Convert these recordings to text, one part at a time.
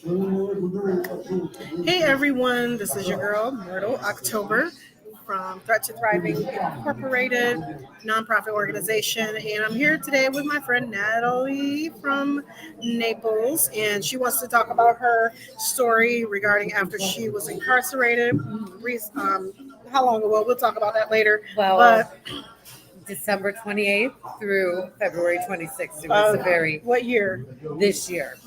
Hey everyone, this is your girl Myrtle October from Threat to Thriving Incorporated nonprofit organization, and I'm here today with my friend Natalie from Naples, and she wants to talk about her story regarding after she was incarcerated. How long ago? We'll talk about that later. Well, But December 28th through February 26th. It was what year? this year.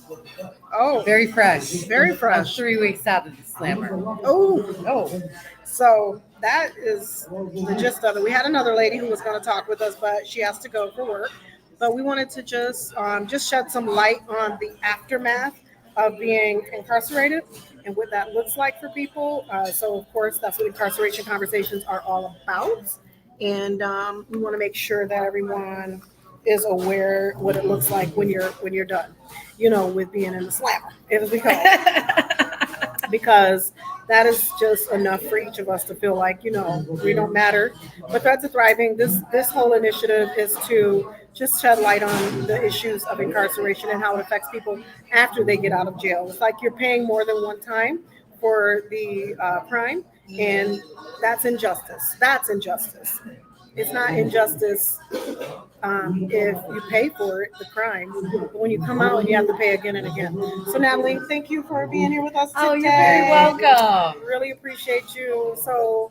Oh, Very fresh. very I'm fresh. 3 weeks out of the slammer. Oh, Oh, so that is the gist of it. We had another lady who was going to talk with us, but she has to go for work. But we wanted to just shed some light on the aftermath of being incarcerated and what that looks like for people. So, of course, that's what incarceration conversations are all about. And we want to make sure that everyone is aware what it looks like when you're done. With being in the slammer, as we call it, because that is just enough for each of us to feel like we don't matter. But Threads of Thriving, this whole initiative is to just shed light on the issues of incarceration and how it affects people after they get out of jail. It's like you're paying more than one time for the crime, and that's injustice. That's injustice. It's not injustice if you pay for it, the crime, but when you come out and you have to pay again and again. So, Natalie, thank you for being here with us today. oh, you're very welcome. Really appreciate you. So,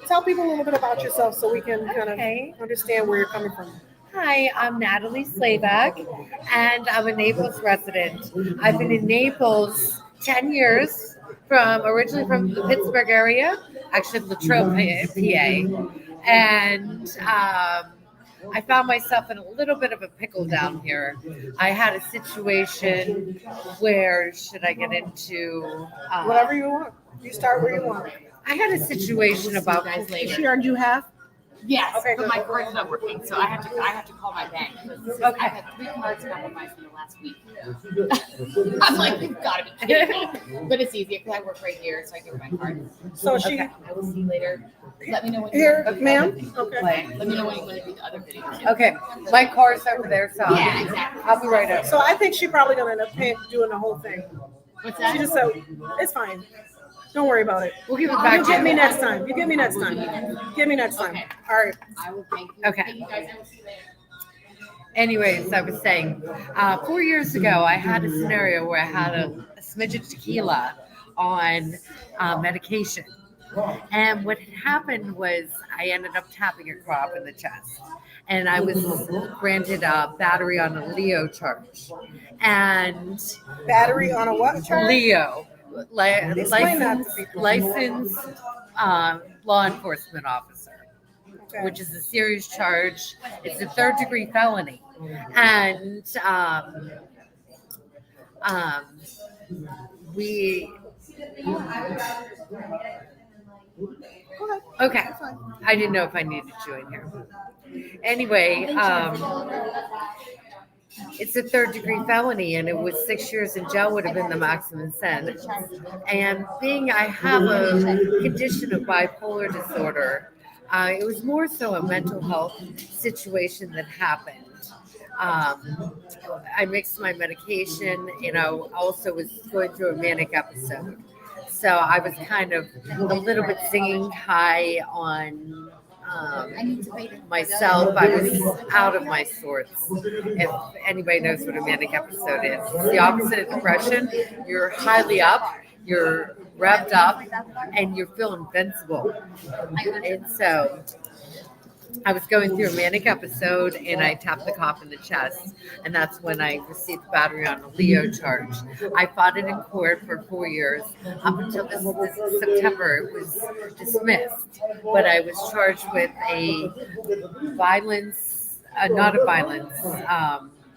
tell people a little bit about yourself so we can kind Okay. of understand where you're coming from. Hi, I'm Natalie Slayback, and I'm a Naples resident. I've been in Naples 10 years, originally from the Pittsburgh area, actually Latrobe, PA, and I found myself in a little bit of a pickle down here. I had a situation where, should I get into? Whatever you want. You start where you want. I had a situation about guys later. She earned you half? Yes, Okay, but good. my card's not working, so I have to call my bank. Okay. I've had 3 cards compromised in the last week. I'm like, you've got to be kidding me. But it's easy because I work right here, so I give her my card. So she Okay. I will see you later. Let me know when here, you ma'am. Okay. Let me know when you want to do the other video. Okay, my car's over there, so Yeah, exactly. I'll be right up. So I think she probably gonna end up doing the whole thing. What's She that? just said it's fine. Don't worry about it. We'll give it back You to get me you. next time. You get me next time. Get me next time. Okay. All right. I will thank you. Okay. Thank you guys. I will see you later. Anyways, I was saying, 4 years ago, I had a scenario where I had a smidge of tequila on medication. And what had happened was I ended up tapping a crop in the chest. And I was granted a battery on a Leo charge. And Battery on a what charge? Leo, Explain that to people. licensed law enforcement officer, Okay. which is a serious charge. It's a 3rd-degree felony. And we. Okay. I didn't know if I needed you in here. Anyway, it's a 3rd-degree felony, and it was 6 years in jail would have been the maximum sentence. And being I have a condition of bipolar disorder, it was more so a mental health situation that happened. I mixed my medication, also was going through a manic episode. So I was kind of a little bit singing high on myself. I was out of my sorts. If anybody knows what a manic episode is, it's the opposite of depression. You're highly up, you're revved up, and you feel invincible. And so I was going through a manic episode, and I tapped the cop in the chest, and that's when I received the battery on a Leo charge. I fought it in court for 4 years. Up until this September, it was dismissed, but I was charged with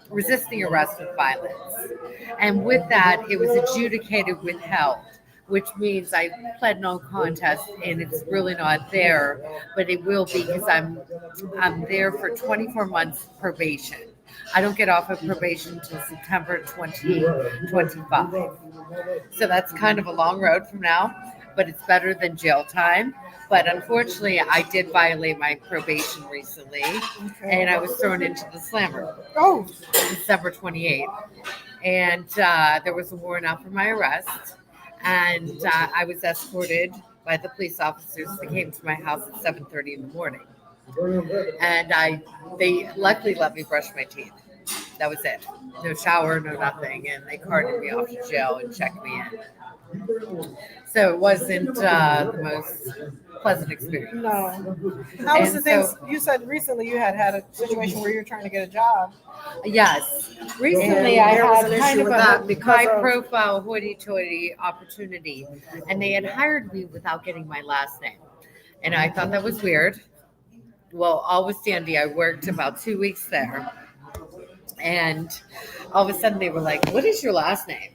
resisting arrest with violence. And with that, it was adjudicated withheld, which means I pled no contest, and it's really not there, but it will be because I'm there for 24 months probation. I don't get off of probation until September 2025. So that's kind of a long road from now, but it's better than jail time. But unfortunately, I did violate my probation recently, and I was thrown into the slammer Oh, December 28th. and there was a warrant out for my arrest, and I was escorted by the police officers that came to my house at 7:30 in the morning, and they luckily let me brush my teeth. That was it. No shower, no nothing, and they carted me off to jail and checked me in. So it wasn't the most pleasant experience. No. How was And the thing? so- You said recently you had a situation where you were trying to get a job. Yes. Recently, And I there was had an kind issue of with a that because of- high-profile hoity-toity opportunity, and they had hired me without getting my last name, and I thought that was weird. Well, all was dandy. I worked about 2 weeks there, and all of a sudden they were like, "What is your last name?"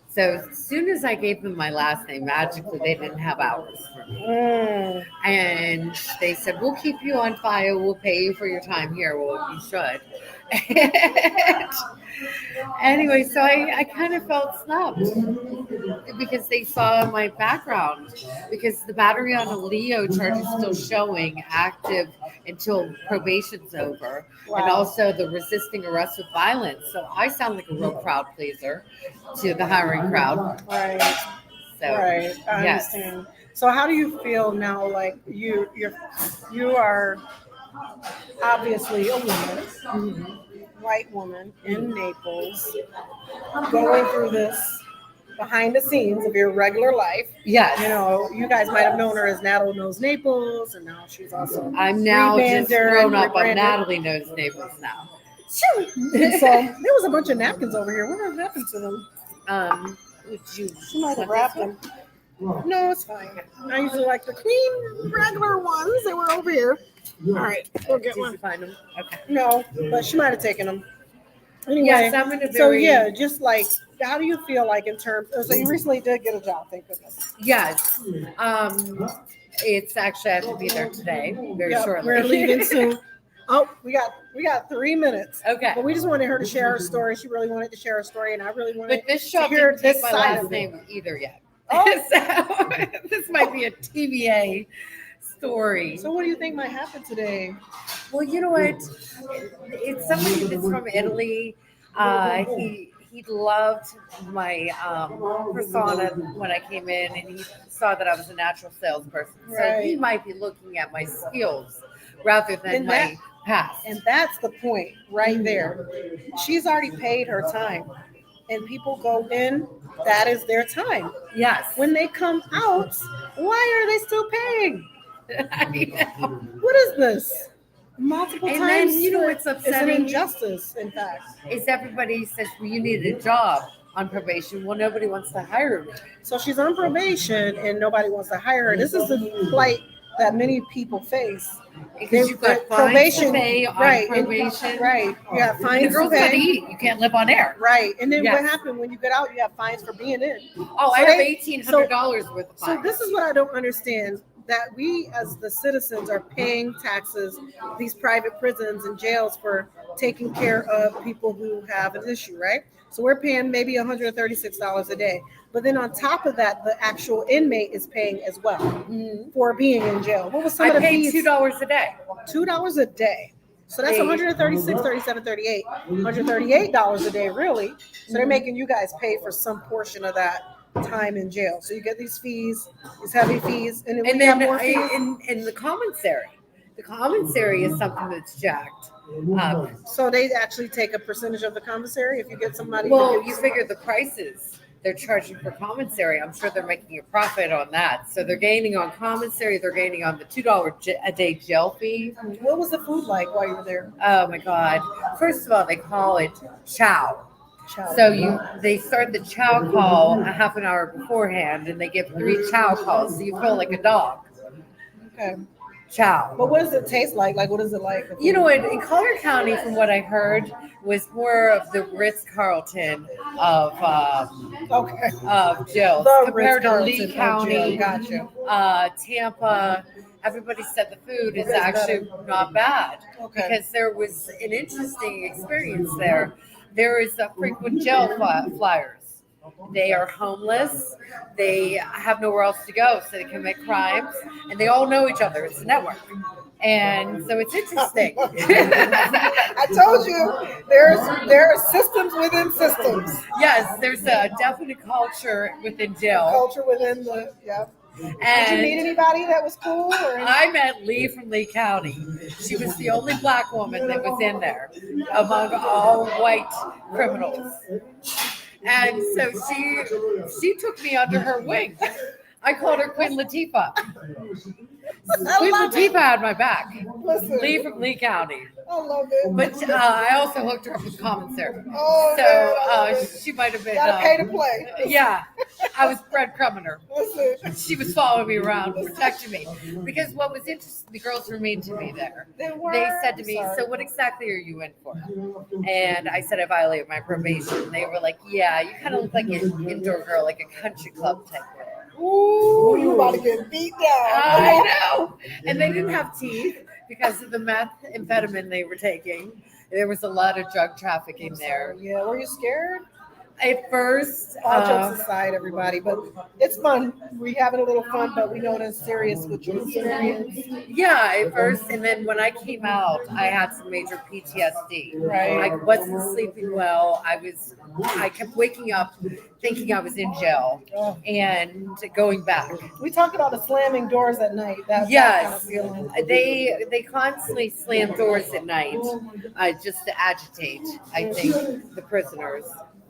So as soon as I gave them my last name, magically they didn't have hours for me. Mm. And they said, "We'll keep you on file. We'll pay you for your time here." Well, you should. And anyway, so I kind of felt snubbed because they saw my background. Because the battery on a Leo charge is still showing active until probation's over. And Wow. also the resisting arrest with violence. So I sound like a real crowd pleaser to the hiring crowd. Right. So Right. I yes. understand. So how do you feel now? Like you are obviously a woman, Mhm. white woman in Naples, going through this behind the scenes of your regular life. Yes. You know, you guys might have known her as Natalie Knows Naples, and now she's also I'm now just rebranded grown and up. I'm rebranded. Natalie Knows Naples now. So there was a bunch of napkins over here. What happened to them? Would you She might have want wrapped this them. No, it's fine. I usually like the clean, regular ones. They were over here. All right, we'll get Did you one. find them? Okay. No, but she might have taken them. Anyway, Yes, I'm in a so very yeah, just like, how do you feel like in terms? So you recently did get a job, thank goodness. yes. It's actually I have to be there today, very Yeah, shortly. we're leaving soon. Oh, we got 3 minutes. Okay. But we just wanted her to share her story. She really wanted to share her story, and I really wanted But this show to hear didn't take this my side last of it. name either yet. Oh. So this might be a TBA story. So what do you think might happen today? Well, you know what? It's somebody that's from Italy. He loved my persona when I came in, and he saw that I was a natural salesperson. So he Right. might be looking at my skills rather than And my past. And that's the point right there. She's already paid her time. And people go in, that is their time. Yes. When they come out, why are they still paying? I know. What is this? Multiple And times. then, you know what's It's an upsetting? injustice, in fact. Is everybody says, well, you need a job on probation. Well, nobody wants to hire me. So she's on probation and nobody wants to hire her. This is the plight that many people face. Because you've got The fines to pay on right, probation. right. You have And the fines to girls got to pay. eat. You can't live on air. Right. And then Yes. what happened when you get out? You have fines for being in. Oh, I So have they- $1,800 worth of So fines. this is what I don't understand, that we as the citizens are paying taxes, these private prisons and jails for taking care of people who have an issue, right? So we're paying maybe $136 a day. But then on top of that, the actual inmate is paying as well Mhm. for being in jail. What was some I of the paid fees? $2 a day. $2 a day. So that's Hey. 136, 37, 38. $138 a day, really. So they're making you guys pay for some portion of that time in jail. So you get these fees, these heavy fees, and then And we have then more fees. in the commissary. The commissary is something that's jacked. So they actually take a percentage of the commissary if you get somebody. Well, you figure the prices they're charging for commissary. I'm sure they're making a profit on that. So they're gaining on commissary. They're gaining on the $2 a day jail fee. What was the food like while you were there? Oh my God! First of all, they call it chow. Chow. So they start the chow call a half an hour beforehand, and they give 3 chow calls, so you feel like a dog. Okay. Chow. But what does it taste like? Like, what is it like? You know, in Collier County, from what I heard, was more of the Ritz-Carlton of Okay. jails The compared to Ritz-Carlton Lee of County, jail. Gotcha. Tampa. Everybody said the food is actually not bad Okay. because there was an interesting experience there. There is a frequent jail flyers. They are homeless. They have nowhere else to go, so they commit crimes, and they all know each other. It's a network. And so it's interesting. I told you there are systems within systems. Yes, there's a definite culture within jail. Culture within the Did you And meet anybody that was cool? Or I met Lee from Lee County. She was the only black woman that was in there among all white criminals. And so she took me under her wing. I called her Queen Latifah. Queen Latifah had my back. Listen, Lee from Lee County. I love it. But I also hooked her up with commissary. Oh, man, I love So she might have been. gotta pay to play. Yeah, I was breadcrumbing her. Listen, She was following me around, protecting me. Because what was interesting, the girls were mean to me there. They said to me, "So what exactly are you in for?" And I said I violated my probation. They were like, "Yeah, you kind of look like an indoor girl, like a country club type girl." ooh, you about to get beat down. I know. And they didn't have teeth because of the methamphetamine they were taking. There was a lot of drug trafficking there. Yeah, were you scared? At first, All jokes aside, everybody, but it's fun. We're having a little fun, but we know that it's serious with your experience. yeah, at first, and then when I came out, I had some major PTSD. Right. I wasn't sleeping well. I kept waking up thinking I was in jail Oh. and going back. We talk about the slamming doors at night. That Yes. kind of feeling. They constantly slam doors at night just to agitate, I think, the prisoners.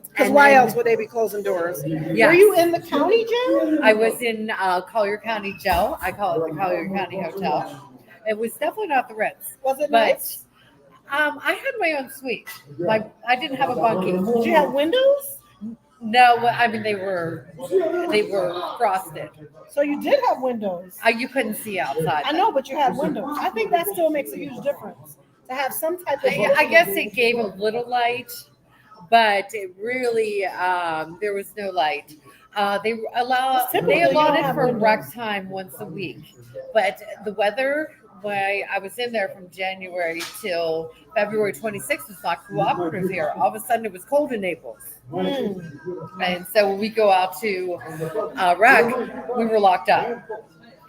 Because And why then- else would they be closing doors? Yes. Were you in the county jail? I was in Collier County Jail. I call it the Collier County Hotel. It was definitely not the Ritz, Was it but nice? I had my own suite. I didn't have a bunkie. Did you have windows? No, I mean they were frosted. So you did have windows. You couldn't see outside. I know, but you had windows. I think that still makes a huge difference to have some type of. I guess it gave a little light, but it really there was no light. They Typically, you don't allotted have for windows. rec time once a week, but the weather. When I was in there from January till February 26th was not cooperative here. All of a sudden, it was cold in Naples. And so when we go out to rec, we were locked up.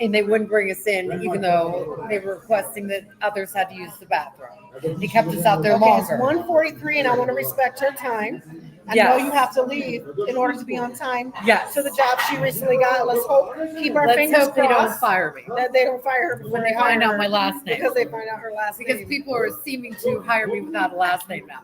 And they wouldn't bring us in, even though they were requesting that others had to use the bathroom. They kept us out there Okay, it's longer. 1:43, and I want to respect her time. I Yes. know you have to leave in order to be on time Yes. to the job she recently got. Let's hope, keep our Let's fingers hope they don't crossed fire me that they don't fire her before when they find hire out her, my last name. because they find out her last Because name. people are seeming to hire me without a last name now.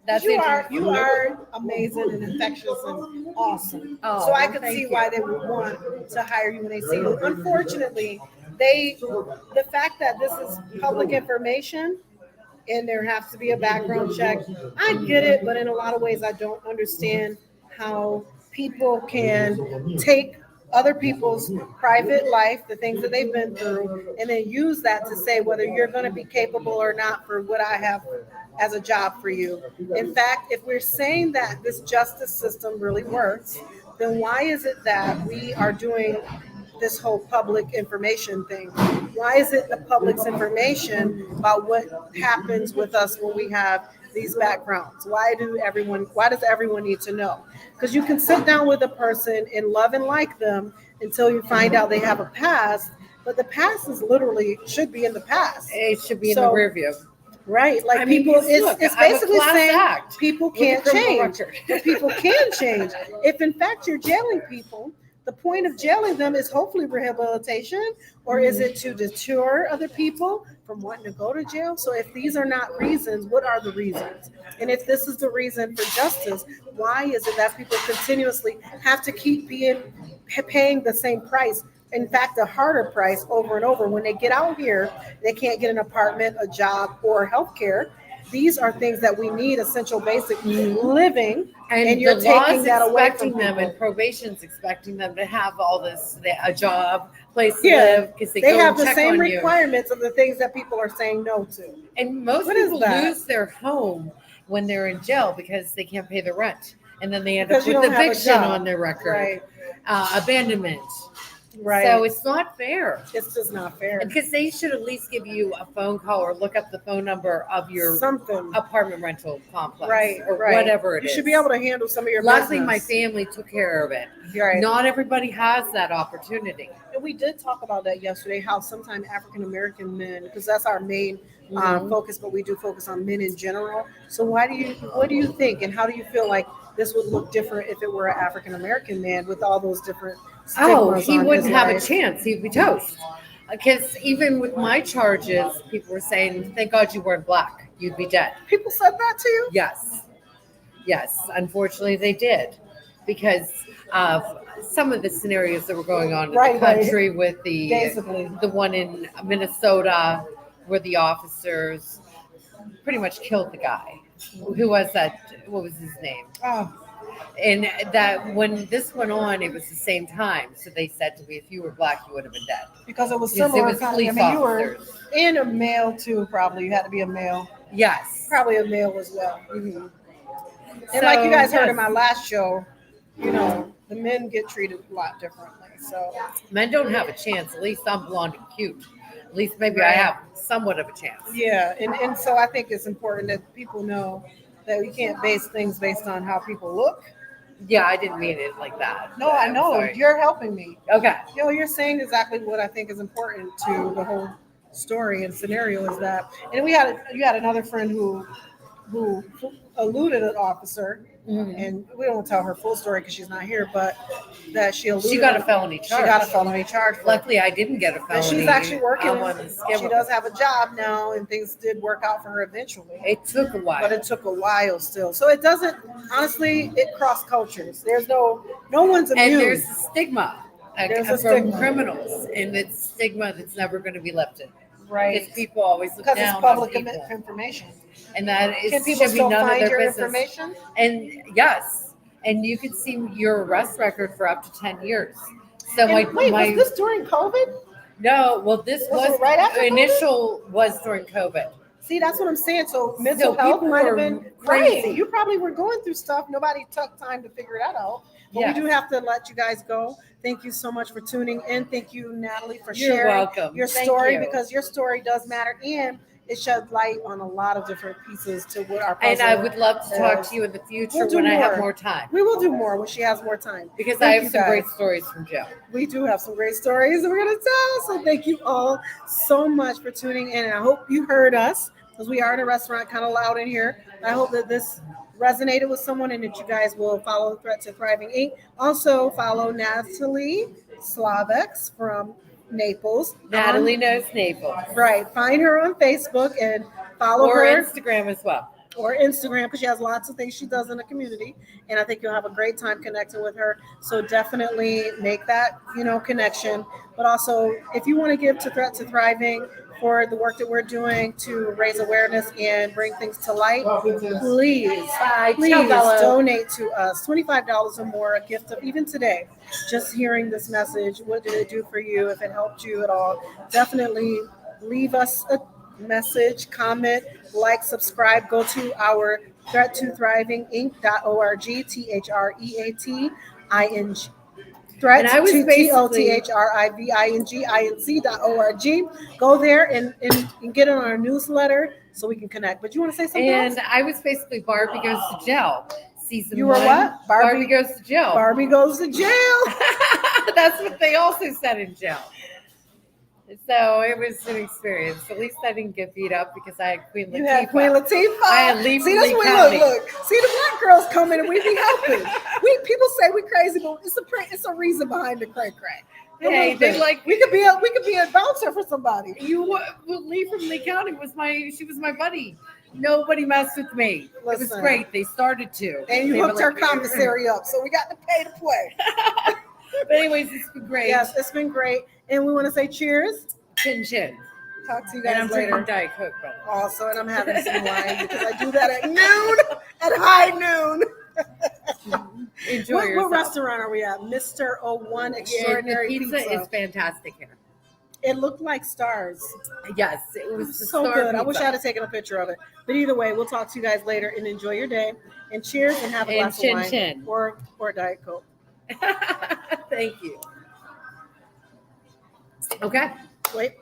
That's you interesting. are amazing and infectious and awesome. Oh, so I could thank see you. why they would want to hire you when they see you. Unfortunately, the fact that this is public information and there has to be a background check, I get it, but in a lot of ways I don't understand how people can take other people's private life, the things that they've been through, and then use that to say whether you're going to be capable or not for what I have as a job for you. In fact, if we're saying that this justice system really works, then why is it that we are doing this whole public information thing? Why is it the public's information about what happens with us when we have these backgrounds? Why does everyone need to know? Because you can sit down with a person and love and like them until you find out they have a past, but the past is literally should be in the past. It should be in So- the rear view. Right, like I mean, people, look, it's I'm a basically class saying act people with a can't criminal change, record. but people can change. If in fact you're jailing people, the point of jailing them is hopefully rehabilitation, or is it to deter other people from wanting to go to jail? So if these are not reasons, what are the reasons? And if this is the reason for justice, why is it that people continuously have to keep paying the same price? In fact, a harder price over and over. When they get out here, they can't get an apartment, a job, or health care. These are things that we need, essential basic living, and you're the law's taking that away expecting from them, people. and probation's expecting them to have all this, a job, place to Yeah, live, because they go have and the check same on you. requirements of the things that people are saying no to. And most What is people that? lose their home when they're in jail because they can't pay the rent, and then they end Because up you with don't have a eviction job. on their record, Right. abandonment. Right. So it's not fair. It's just not fair. Because they should at least give you a phone call or look up the phone number of your Something. apartment rental complex, Right. or Right. whatever it You is. should be able to handle some of your Luckily, business. my family took care of it. Right. Not everybody has that opportunity. And we did talk about that yesterday, how sometimes African American men, because that's our main Mhm. focus, but we do focus on men in general. So what do you think, and how do you feel like this would look different if it were an African American man with all those different stigmas? Oh, he on wouldn't his have a life? chance. He'd be toast. Because even with my charges, people were saying, "Thank God you weren't black. You'd be dead." People said that to you? Yes. Yes, unfortunately they did, because of some of the scenarios that were going on in Right, the right. country with Basically. the one in Minnesota where the officers pretty much killed the guy. Who was that? What was his name? Oh, And that when this went on, it was the same time. So they said to me, if you were black, you would have been dead. because it was Because similar. it was kind of, police you were officers. in a male too, probably. You had to be a male. Yes. Probably a male as well. Mhm. And like you guys heard in yes. my last show, the men get treated a lot differently. So Men don't have a chance. At least I'm blonde and cute. At least maybe I Right. have somewhat of a chance. yeah, and so I think it's important that people know that we can't base things based on how people look. Yeah, I didn't mean it like that. No, I I'm know sorry. you're helping me. Okay. You're saying exactly what I think is important to the whole story and scenario is that, and you had another friend who eluded an officer, Mhm. and we don't tell her full story because she's not here, but that she eluded. She got a felony charge. She got a felony charge. Luckily, I didn't get a felony. And she's actually working. on the skimmer. She does have a job now, and things did work out for her eventually. It took a while. But it took a while still. So it doesn't. Honestly, it crossed cultures. There's no one's immune. And there's a stigma There's a from stigma. criminals, and it's stigma that's never going to be lifted. right Because people always look because down it's public on people, information. and that is Can people should be still none of find their your business. information? And yes, and you could see your arrest record for up to 10 years. So And wait, my was this during COVID? no, well, this Was was it right after COVID? initial was during COVID. See, that's what I'm saying. So mental So health people might have were been crazy. right. You probably were going through stuff. Nobody took time to figure that out. But Yes. we do have to let you guys go. Thank you so much for tuning in. Thank you, Natalie, for You're sharing welcome. your Thank story you. because your story does matter and it sheds light on a lot of different pieces to what our And puzzle I would love to talk is. to you in the future We'll do when I have more. more time, We will do more when she has more time. because Thank I you, have some guys. great stories from Joe. We do have some great stories that we're going to tell. So thank you all so much for tuning in. And I hope you heard us because we are in a restaurant, kind of loud in here. I hope that this resonated with someone and that you guys will follow Threat to Thriving Inc. Also follow Natalie Slavex from Naples. Natalie knows Naples. Right. Find her on Facebook and follow Or her. Instagram as well. Or Instagram, because she has lots of things she does in the community, and I think you'll have a great time connecting with her. So definitely make that connection. But also, if you want to give to Threat to Thriving for the work that we're doing to raise awareness and bring things to light, please donate to us. $25 or more, a gift of even today. Just hearing this message, what did it do for you? If it helped you at all, definitely leave us a message, comment, like, subscribe, go to our threattothriving.org, THREATING. Threat And I was to basically- TOTHRIVING.org. Go there and get on our newsletter so we can connect. But you want to say something And else? I was basically Barbie Goes to Jail. Season You were 1. what? Barbie Goes to Jail. Barbie goes to jail. That's what they also said in jail. So it was an experience. At least I didn't get beat up because I had Queen Latifah. You had Queen Latifah. I had Lee See, that's Lee what County. look. See, the black girls come in and we be helping. People say we crazy, but it's a reason behind the cray cray. Hey, they like we could be a bouncer for somebody. Lee from Lee County was she was my buddy. Nobody messed with me. It was Listen. great. They started to. And you They were hooked our like, commissary up, so we got to pay to play. But anyways, it's been great. Yes, it's been great. And we want to say cheers. Chin chin. Talk to you And guys I'm drinking later. Diet Coke, by the way. Also, and I'm having some wine because I do that at noon, at high noon. Enjoy What yourself. restaurant are we at? Mr. 01 Yeah, Extraordinary the pizza Pizza. is fantastic here. It looked like stars. Yes, it was the So star good. I pizza. wish I had taken a picture of it. But either way, we'll talk to you guys later and enjoy your day. And cheers and have a And glass chin of wine chin. or Diet Coke. Thank you. Okay. Wait.